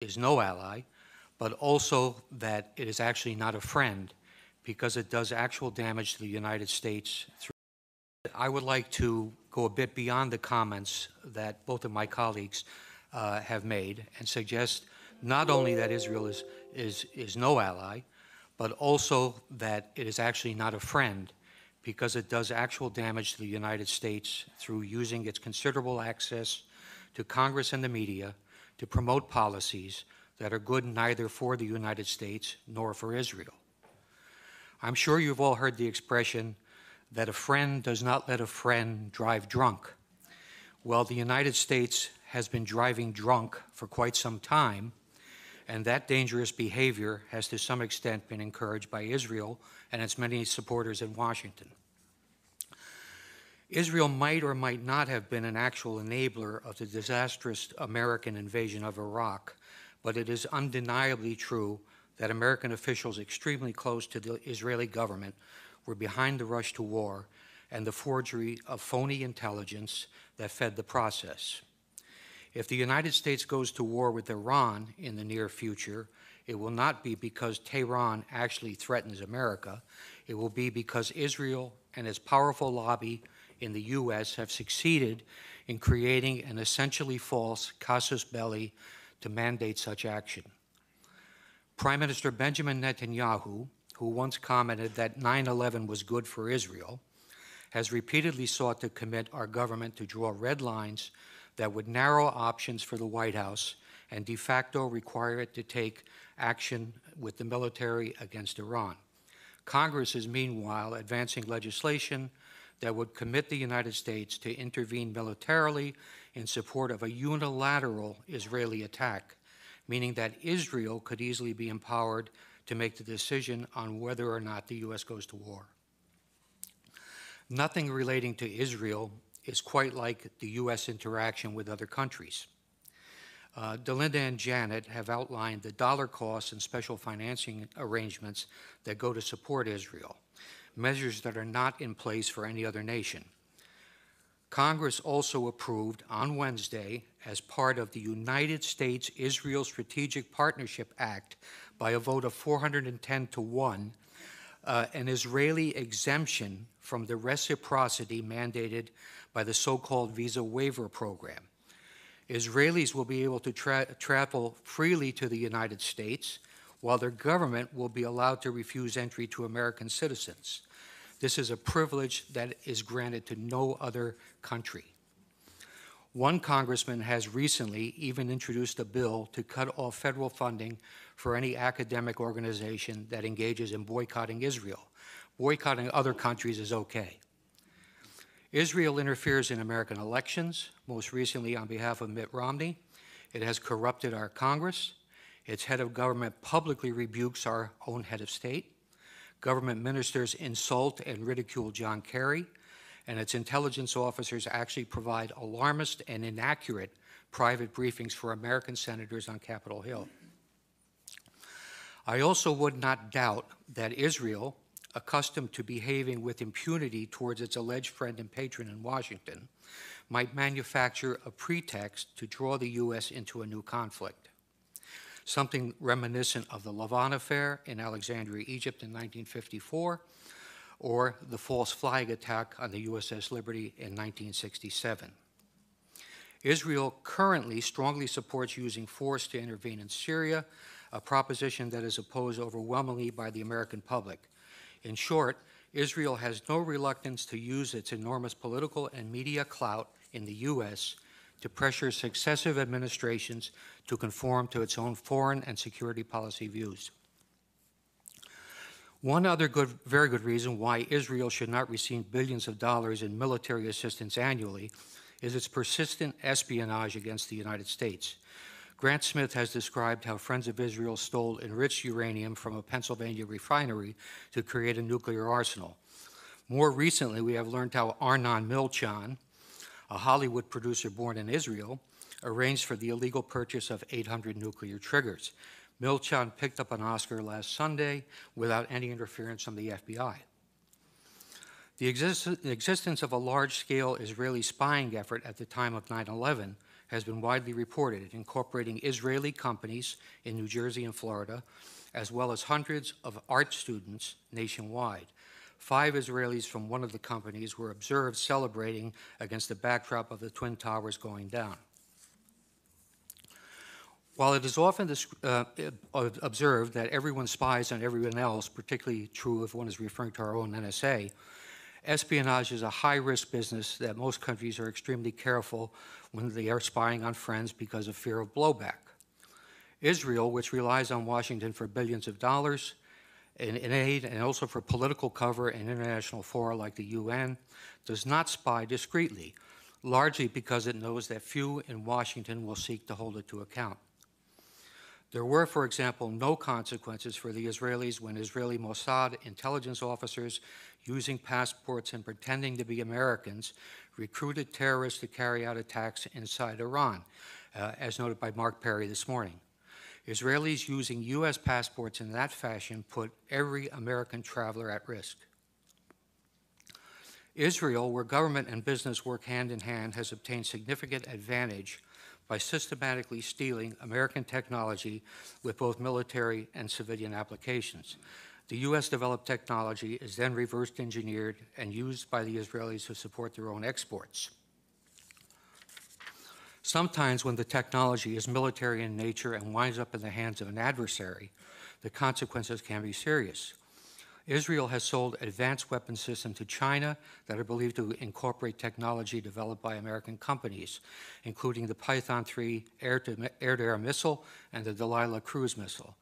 is no ally, but also that it is actually not a friend because it does actual damage to the United States. I would like to go a bit beyond the comments that both of my colleagues have made and suggest not only that Israel is no ally, but also that it is actually not a friend because it does actual damage to the United States through using its considerable access to Congress and the media to promote policies that are good neither for the United States nor for Israel. I'm sure you've all heard the expression that a friend does not let a friend drive drunk. Well, the United States has been driving drunk for quite some time, and that dangerous behavior has to some extent been encouraged by Israel and its many supporters in Washington. Israel might or might not have been an actual enabler of the disastrous American invasion of Iraq, but it is undeniably true that American officials extremely close to the Israeli government were behind the rush to war and the forgery of phony intelligence that fed the process. If the United States goes to war with Iran in the near future, it will not be because Tehran actually threatens America. It will be because Israel and its powerful lobby in the U.S. have succeeded in creating an essentially false casus belli to mandate such action. Prime Minister Benjamin Netanyahu, who once commented that 9/11 was good for Israel, has repeatedly sought to commit our government to draw red lines that would narrow options for the White House and de facto require it to take action with the military against Iran. Congress is meanwhile advancing legislation that would commit the United States to intervene militarily in support of a unilateral Israeli attack, meaning that Israel could easily be empowered to make the decision on whether or not the U.S. goes to war. Nothing relating to Israel is quite like the U.S. interaction with other countries. Delinda and Janet have outlined the dollar costs and special financing arrangements that go to support Israel, measures that are not in place for any other nation. Congress also approved on Wednesday, as part of the United States-Israel Strategic Partnership Act, by a vote of 410 to 1, an Israeli exemption from the reciprocity mandated by the so-called visa waiver program. Israelis will be able to travel freely to the United States, while their government will be allowed to refuse entry to American citizens. This is a privilege that is granted to no other country. One congressman has recently even introduced a bill to cut off federal funding for any academic organization that engages in boycotting Israel. Boycotting other countries is okay. Israel interferes in American elections, most recently on behalf of Mitt Romney. It has corrupted our Congress. Its head of government publicly rebukes our own head of state. Government ministers insult and ridicule John Kerry, and its intelligence officers actually provide alarmist and inaccurate private briefings for American senators on Capitol Hill. I also would not doubt that Israel, accustomed to behaving with impunity towards its alleged friend and patron in Washington, might manufacture a pretext to draw the U.S. into a new conflict, something reminiscent of the Lavon affair in Alexandria, Egypt in 1954, or the false flag attack on the USS Liberty in 1967. Israel currently strongly supports using force to intervene in Syria, a proposition that is opposed overwhelmingly by the American public. In short, Israel has no reluctance to use its enormous political and media clout in the U.S. to pressure successive administrations to conform to its own foreign and security policy views. One other very good reason why Israel should not receive billions of dollars in military assistance annually is its persistent espionage against the United States. Grant Smith has described how Friends of Israel stole enriched uranium from a Pennsylvania refinery to create a nuclear arsenal. More recently, we have learned how Arnon Milchan, a Hollywood producer born in Israel, arranged for the illegal purchase of 800 nuclear triggers. Milchan picked up an Oscar last Sunday without any interference from the FBI. The existence of a large-scale Israeli spying effort at the time of 9/11 has been widely reported, incorporating Israeli companies in New Jersey and Florida, as well as hundreds of art students nationwide. 5 Israelis from one of the companies were observed celebrating against the backdrop of the Twin Towers going down. While it is often observed that everyone spies on everyone else, particularly true if one is referring to our own NSA, espionage is a high-risk business that most countries are extremely careful when they are spying on friends because of fear of blowback. Israel, which relies on Washington for billions of dollars in aid and also for political cover in international fora like the UN, does not spy discreetly, largely because it knows that few in Washington will seek to hold it to account. There were, for example, no consequences for the Israelis when Israeli Mossad intelligence officers, using passports and pretending to be Americans, recruited terrorists to carry out attacks inside Iran, as noted by Mark Perry this morning. Israelis using U.S. passports in that fashion put every American traveler at risk. Israel, where government and business work hand in hand, has obtained significant advantage by systematically stealing American technology with both military and civilian applications. The U.S.-developed technology is then reverse engineered and used by the Israelis to support their own exports. Sometimes when the technology is military in nature and winds up in the hands of an adversary, the consequences can be serious. Israel has sold advanced weapon systems to China that are believed to incorporate technology developed by American companies, including the Python 3 air-to-air missile and the Delilah cruise missile.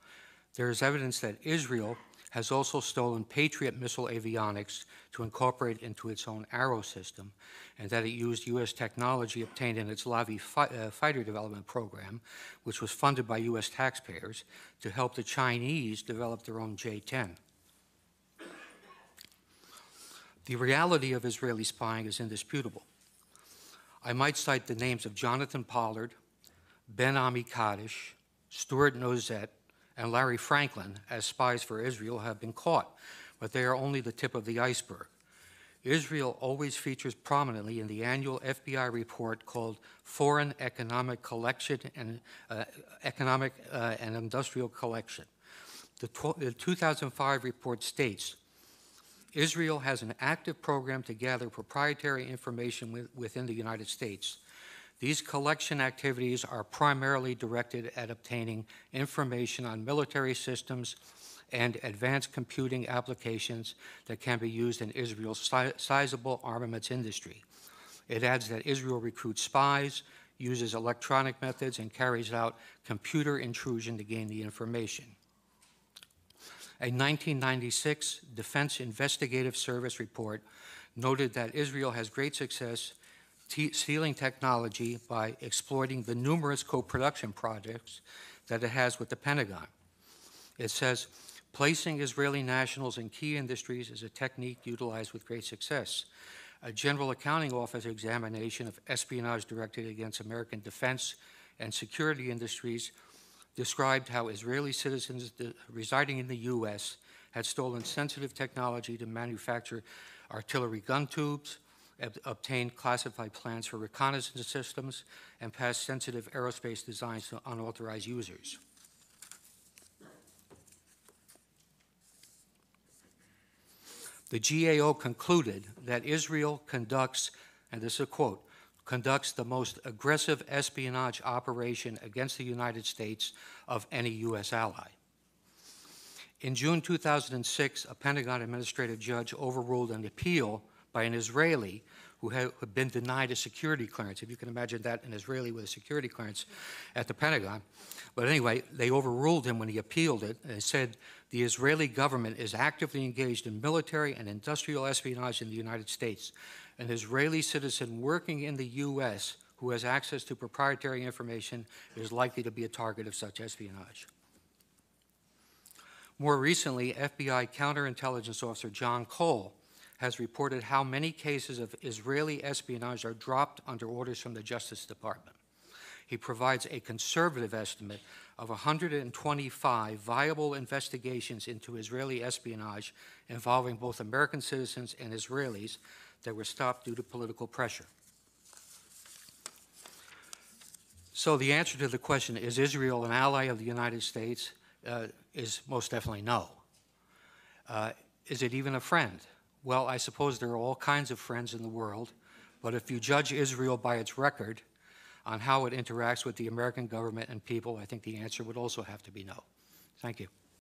There is evidence that Israel has also stolen Patriot missile avionics to incorporate into its own Arrow system, and that it used U.S. technology obtained in its Lavi fighter development program, which was funded by U.S. taxpayers, to help the Chinese develop their own J-10. The reality of Israeli spying is indisputable. I might cite the names of Jonathan Pollard, Ben Ami Kaddish, Stuart Nozet, and Larry Franklin as spies for Israel have been caught, but they are only the tip of the iceberg. Israel always features prominently in the annual FBI report called Foreign Economic Collection and Economic and Industrial Collection. The 2005 report states, Israel has an active program to gather proprietary information within the United States. These collection activities are primarily directed at obtaining information on military systems and advanced computing applications that can be used in Israel's sizable armaments industry. It adds that Israel recruits spies, uses electronic methods, and carries out computer intrusion to gain the information. A 1996 Defense Investigative Service report noted that Israel has great success stealing technology by exploiting the numerous co-production projects that it has with the Pentagon. It says, placing Israeli nationals in key industries is a technique utilized with great success. A General Accounting Office examination of espionage directed against American defense and security industries described how Israeli citizens residing in the U.S. had stolen sensitive technology to manufacture artillery gun tubes, obtained classified plans for reconnaissance systems, and passed sensitive aerospace designs to unauthorized users. The GAO concluded that Israel conducts, and this is a quote, conducts the most aggressive espionage operation against the United States of any U.S. ally. In June 2006, a Pentagon administrative judge overruled an appeal by an Israeli who had been denied a security clearance. If you can imagine that, an Israeli with a security clearance at the Pentagon. But anyway, they overruled him when he appealed it and said the Israeli government is actively engaged in military and industrial espionage in the United States. An Israeli citizen working in the U.S. who has access to proprietary information is likely to be a target of such espionage. More recently, FBI counterintelligence officer John Cole has reported how many cases of Israeli espionage are dropped under orders from the Justice Department. He provides a conservative estimate of 125 viable investigations into Israeli espionage involving both American citizens and Israelis that were stopped due to political pressure. So the answer to the question, is Israel an ally of the United States, is most definitely no. Is it even a friend? Well, I suppose there are all kinds of friends in the world, but if you judge Israel by its record on how it interacts with the American government and people, I think the answer would also have to be no. Thank you.